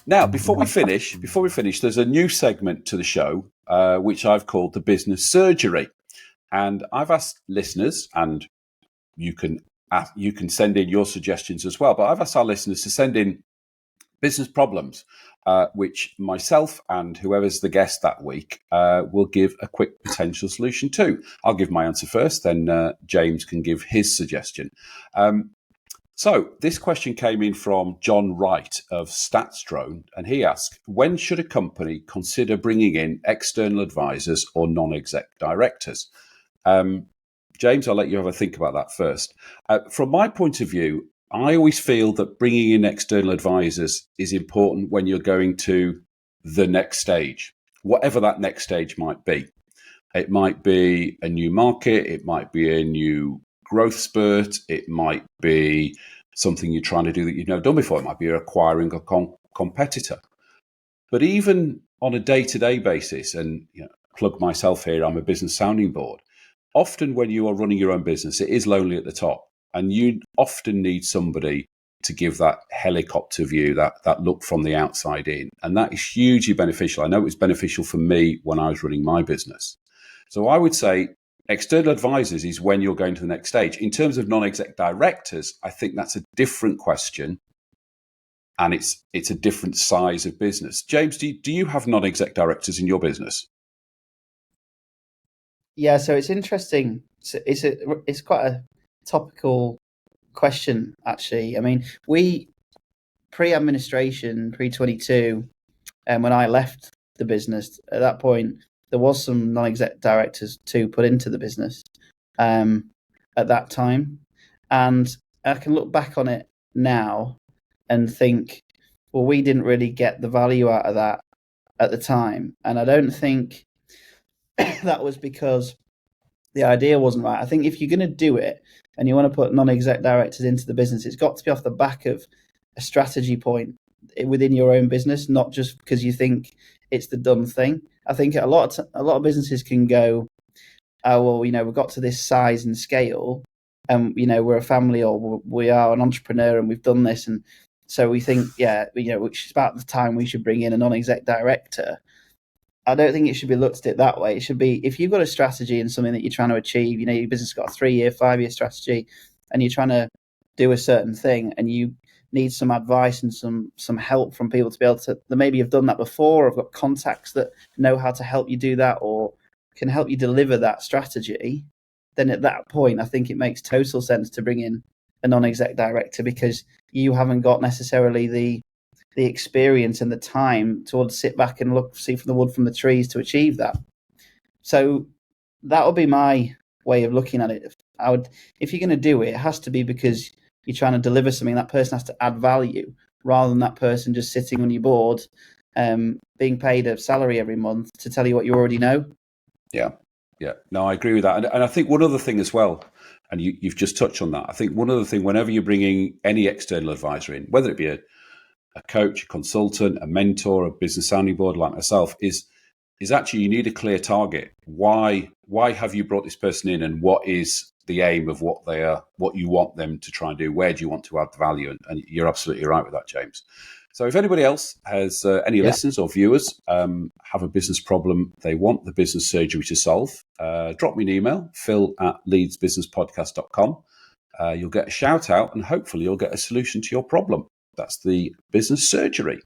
Now, before we finish, there's a new segment to the show, which I've called the Business Surgery. And I've asked listeners, and you can send in your suggestions as well, but I've asked our listeners to send in business problems, which myself and whoever's the guest that week will give a quick potential solution to. I'll give my answer first, then James can give his suggestion. So this question came in from John Wright of StatsDrone, and he asked, when should a company consider bringing in external advisors or non-exec directors? James, I'll let you have a think about that first. From my point of view, I always feel that bringing in external advisors is important when you're going to the next stage, whatever that next stage might be. It might be a new market, it might be a new growth spurt, it might be something you're trying to do that you've never done before, it might be acquiring a competitor. But even on a day-to-day basis, and plug myself here, I'm a business sounding board, often when you are running your own business, it is lonely at the top, and you often need somebody to give that helicopter view, that look from the outside in, and that is hugely beneficial. I know it was beneficial for me when I was running my business. So I would say external advisors is when you're going to the next stage. In terms of non-exec directors, I think that's a different question, and it's a different size of business. James, do you have non-exec directors in your business? Yeah, so it's interesting. It's quite a topical question, actually. I mean, we pre-administration, pre-22, and when I left the business, at that point, there was some non-exec directors to put into the business at that time. And I can look back on it now and think, well, we didn't really get the value out of that at the time. And I don't think that was because the idea wasn't right. I think if you're going to do it and you want to put non-exec directors into the business, it's got to be off the back of a strategy point within your own business, not just because you think it's the done thing. I think a lot of businesses can go, oh, well, we've got to this size and scale, and we're a family or we are an entrepreneur and we've done this, and so we think, which is about the time we should bring in a non-exec director. I don't think it should be looked at it that way. It should be, if you've got a strategy and something that you're trying to achieve, your business has got a 3-year, 5-year strategy, and you're trying to do a certain thing, and you need some advice and some help from people to be able to, maybe you've done that before, or have got contacts that know how to help you do that or can help you deliver that strategy, then at that point, I think it makes total sense to bring in a non-exec director, because you haven't got necessarily the experience and the time to sit back and see from the wood from the trees to achieve that. So that would be my way of looking at it. If you're going to do it, it has to be because you're trying to deliver something. That person has to add value, rather than that person just sitting on your board, being paid a salary every month to tell you what you already know. Yeah. No, I agree with that. And I think one other thing as well, and you've just touched on that, I think one other thing, whenever you're bringing any external advisor in, whether it be a coach, a consultant, a mentor, a business sounding board like myself, is actually you need a clear target. Why have you brought this person in, and what is the aim of what they are, what you want them to try and do? Where do you want to add the value? And you're absolutely right with that, James. So if anybody else has any listeners or viewers have a business problem they want the business surgery to solve, drop me an email, phil@leedsbusinesspodcast.com. You'll get a shout out, and hopefully you'll get a solution to your problem. That's the business surgery.